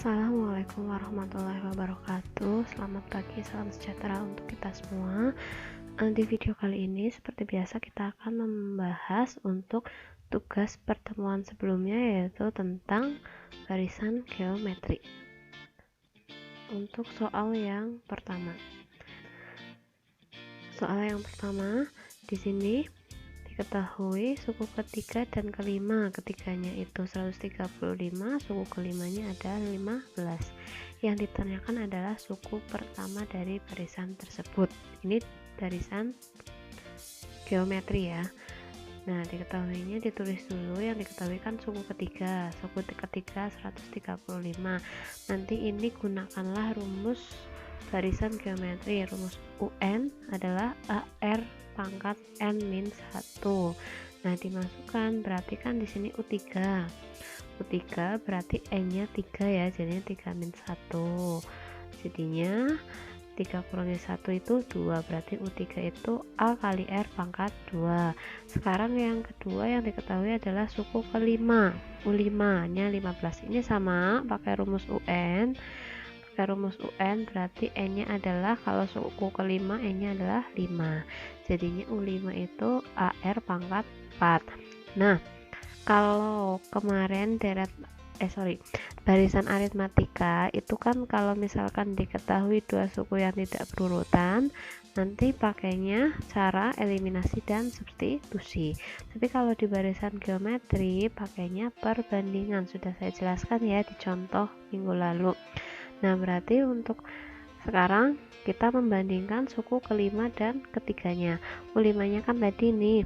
Assalamualaikum warahmatullahi wabarakatuh. Selamat pagi, salam sejahtera untuk kita semua. Di video kali ini seperti biasa kita akan membahas untuk tugas pertemuan sebelumnya, yaitu tentang barisan geometri. Untuk soal yang pertama, di sini diketahui suku ketiga dan kelima, ketiganya itu 135, suku kelimanya ada 15. Yang ditanyakan adalah suku pertama dari barisan tersebut. Ini barisan geometri ya. Nah, diketahuinya ditulis dulu. Yang diketahui kan suku ketiga 135. Nanti ini gunakanlah rumus barisan geometri. Rumus UN adalah AR pangkat N-1. Nah, dimasukkan, berarti kan di sini U3 berarti N-nya 3 ya, jadinya 3-1. Jadinya 3 kurangi 1 itu 2, berarti U3 itu A kali R pangkat 2. Sekarang yang kedua yang diketahui adalah suku kelima, U5 nya 15. Ini sama pakai rumus UN. Berarti N nya adalah, kalau suku kelima N nya adalah 5, jadinya U5 itu AR pangkat 4. Nah, kalau kemarin barisan aritmatika itu kan kalau misalkan diketahui dua suku yang tidak berurutan, nanti pakainya cara eliminasi dan substitusi. Tapi kalau di barisan geometri pakainya perbandingan, sudah saya jelaskan ya di contoh minggu lalu. Nah, berarti untuk sekarang kita membandingkan suku kelima dan ketiganya. U5 nya kan tadi nih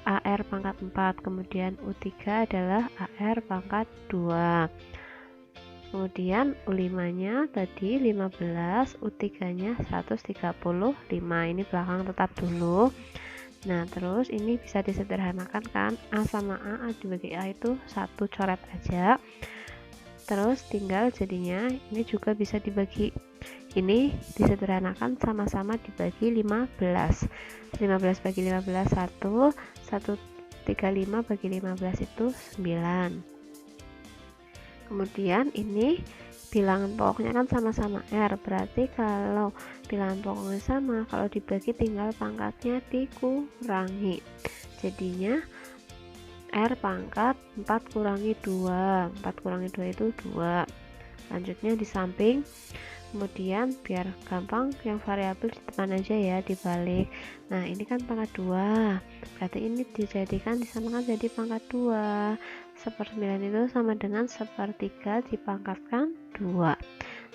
AR pangkat 4, kemudian U3 adalah AR pangkat 2, kemudian U5 nya tadi 15, U3 nya 135. Ini belakang tetap dulu. Nah, terus ini bisa disederhanakan kan, A sama A dibagi A itu 1 coret aja. Terus tinggal jadinya ini juga bisa dibagi, ini disederhanakan sama-sama dibagi 15 bagi 15 135 bagi 15 itu 9. Kemudian ini bilangan pokoknya kan sama-sama R, berarti kalau bilangan pokoknya sama, kalau dibagi tinggal pangkatnya dikurangi, jadinya R pangkat 4 kurangi 2. 4 kurangi 2 itu 2. Lanjutnya di samping, kemudian biar gampang yang variabel di depan aja ya, dibalik. Nah, ini kan pangkat 2, berarti ini disamakan jadi pangkat 2. 1/9 itu sama dengan 1/3 dipangkatkan 2.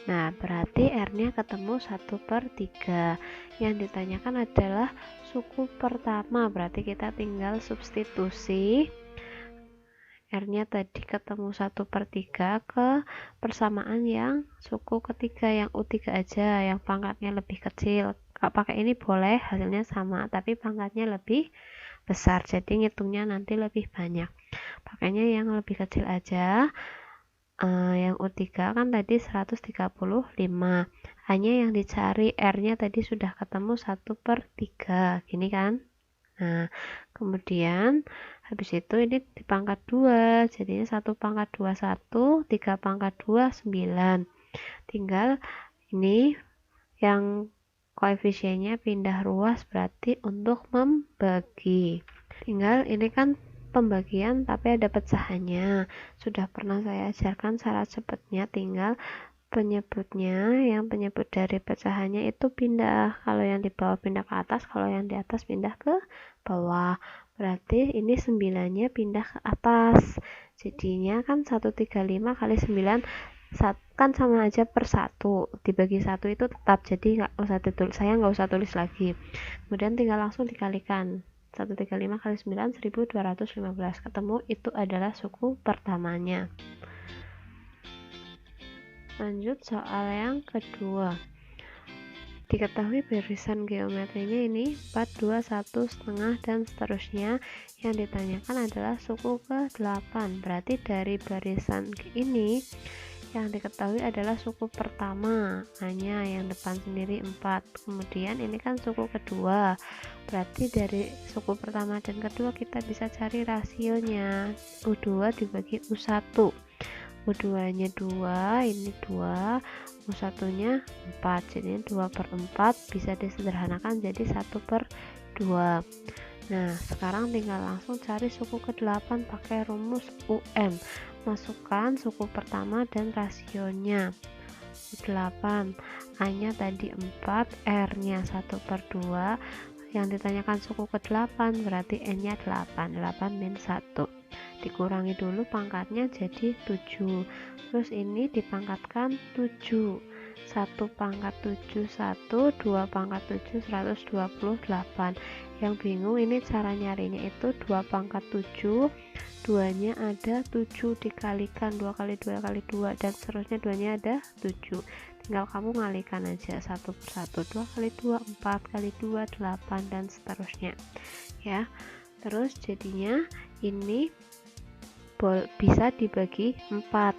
Nah, berarti R-nya ketemu 1/3. Yang ditanyakan adalah suku pertama, berarti kita tinggal substitusi. R-nya tadi ketemu 1/3 ke persamaan yang suku ketiga, yang U3 aja, yang pangkatnya lebih kecil. Kalau pakai ini boleh, hasilnya sama, tapi pangkatnya lebih besar, jadi ngitungnya nanti lebih banyak. Pakainya yang lebih kecil aja. Yang U3 kan tadi 135, hanya yang dicari R-nya tadi sudah ketemu 1/3, gini kan. Nah, kemudian habis itu ini dipangkat 2, jadinya 1 pangkat 2 1, 3 pangkat 2 9. Tinggal ini yang koefisiennya pindah ruas, berarti untuk membagi. Tinggal ini kan pembagian tapi ada pecahannya, sudah pernah saya ajarkan cara cepatnya, tinggal yang penyebut dari pecahannya itu pindah, kalau yang di bawah pindah ke atas, kalau yang di atas pindah ke bawah, berarti ini 9-nya pindah ke atas, jadinya kan 135 kali 9 kan sama aja per 1, dibagi 1 itu tetap, jadi saya nggak usah tulis lagi, kemudian tinggal langsung dikalikan. 135 kali 9 1215, ketemu itu adalah suku pertamanya. Lanjut soal yang kedua. Diketahui barisan geometrinya ini 4, 2, 1, setengah, dan seterusnya. Yang ditanyakan adalah suku ke-8. Berarti dari barisan ini yang diketahui adalah suku pertama, hanya yang depan sendiri 4. Kemudian ini kan suku kedua. Berarti dari suku pertama dan kedua kita bisa cari rasionya. U2 dibagi U1. U2 nya 2, ini 2, U1 nya 4, jadi 2/4 bisa disederhanakan jadi 1/2. Nah sekarang tinggal langsung cari suku ke-8 pakai rumus UN. Masukkan suku pertama dan rasionya. 8, A nya tadi 4, R nya 1/2, yang ditanyakan suku ke-8 berarti N nya 8 min 1, dikurangi dulu pangkatnya jadi 7, terus ini dipangkatkan 7, 1 pangkat 7 1, 2 pangkat 7 128. Yang bingung ini cara nyarinya itu 2 pangkat 7, 2 nya ada 7 dikalikan 2 kali 2 kali 2 dan seterusnya 2 nya ada 7, tinggal kamu ngalikan aja 1 per 1, 2 kali 2 4 kali 2 8 dan seterusnya ya. Terus jadinya ini bisa dibagi 4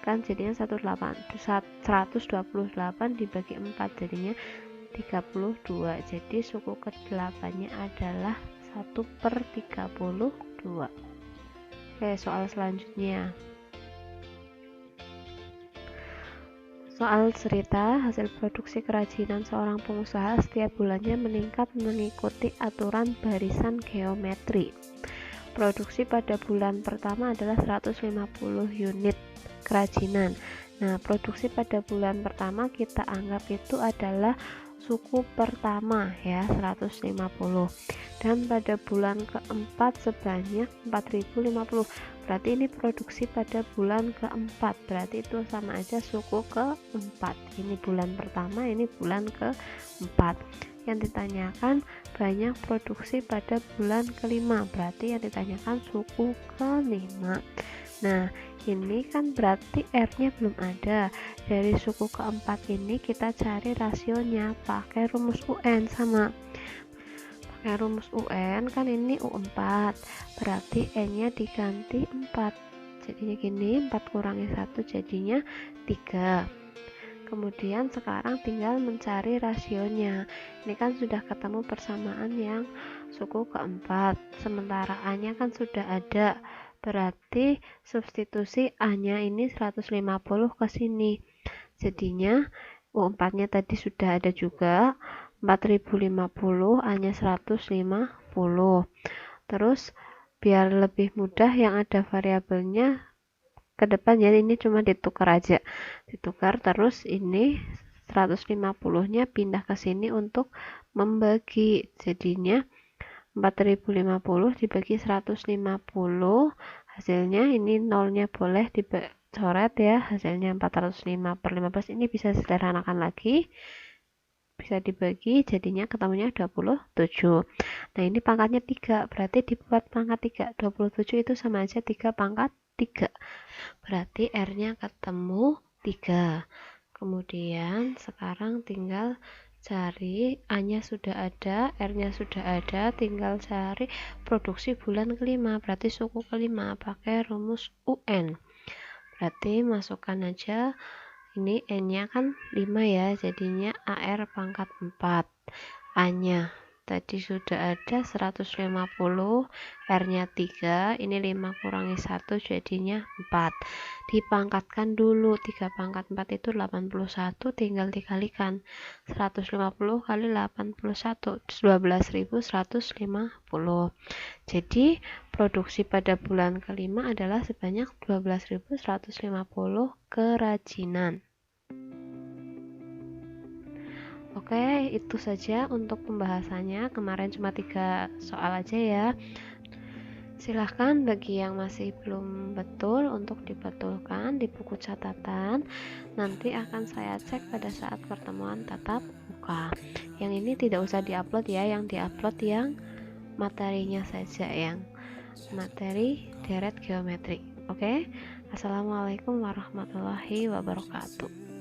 kan, jadinya 128 dibagi 4 jadinya 32, jadi suku ke-8 nya adalah 1/32. Oke, soal selanjutnya. Soal cerita, hasil produksi kerajinan seorang pengusaha setiap bulannya meningkat mengikuti aturan barisan geometri. Produksi pada bulan pertama adalah 150 unit kerajinan. Nah, produksi pada bulan pertama kita anggap itu adalah suku pertama ya, 150, dan pada bulan keempat sebanyak 4050, berarti ini produksi pada bulan keempat, berarti itu sama aja suku keempat. Ini bulan pertama, ini bulan keempat. Yang ditanyakan banyak produksi pada bulan kelima, berarti yang ditanyakan suku kelima. Nah ini kan berarti R nya belum ada, dari suku keempat ini kita cari rasionya pakai rumus UN. Sama pakai rumus UN kan ini U4, berarti N nya diganti 4, jadinya gini, 4 kurangi 1 jadinya 3. Kemudian sekarang tinggal mencari rasionya. Ini kan sudah ketemu persamaan yang suku keempat, sementara A nya kan sudah ada, berarti substitusi A nya ini 150 ke sini, jadinya U4 nya tadi sudah ada juga, 4050, A nya 150. Terus biar lebih mudah yang ada variabelnya ke depan, jadi ini cuma ditukar aja, ditukar, terus ini 150 nya pindah ke sini untuk membagi, jadinya 4050 dibagi 150, hasilnya ini nolnya boleh dicoret ya, hasilnya 405/15, ini bisa sederhanakan lagi, bisa dibagi jadinya ketemunya 27. Nah ini pangkatnya 3, berarti dibuat pangkat 3, 27 itu sama aja 3 pangkat 3, berarti R nya ketemu 3. Kemudian sekarang tinggal cari A nya sudah ada, R nya sudah ada, tinggal cari produksi bulan kelima, berarti suku kelima pakai rumus UN. Berarti masukkan aja, ini N nya kan 5 ya, jadinya AR pangkat 4, A nya tadi sudah ada 150, R nya 3, ini 5 kurangi 1 jadinya 4, dipangkatkan dulu, 3 pangkat 4 itu 81, tinggal dikalikan 150 kali 81, 12.150, jadi produksi pada bulan kelima adalah sebanyak 12.150 kerajinan. Oke, itu saja untuk pembahasannya. Kemarin cuma 3 soal aja ya. Silahkan bagi yang masih belum betul untuk dibetulkan di buku catatan. Nanti akan saya cek pada saat pertemuan tatap muka. Yang ini tidak usah diupload ya, yang diupload yang materinya saja, yang materi deret geometri. Oke, Assalamualaikum warahmatullahi wabarakatuh.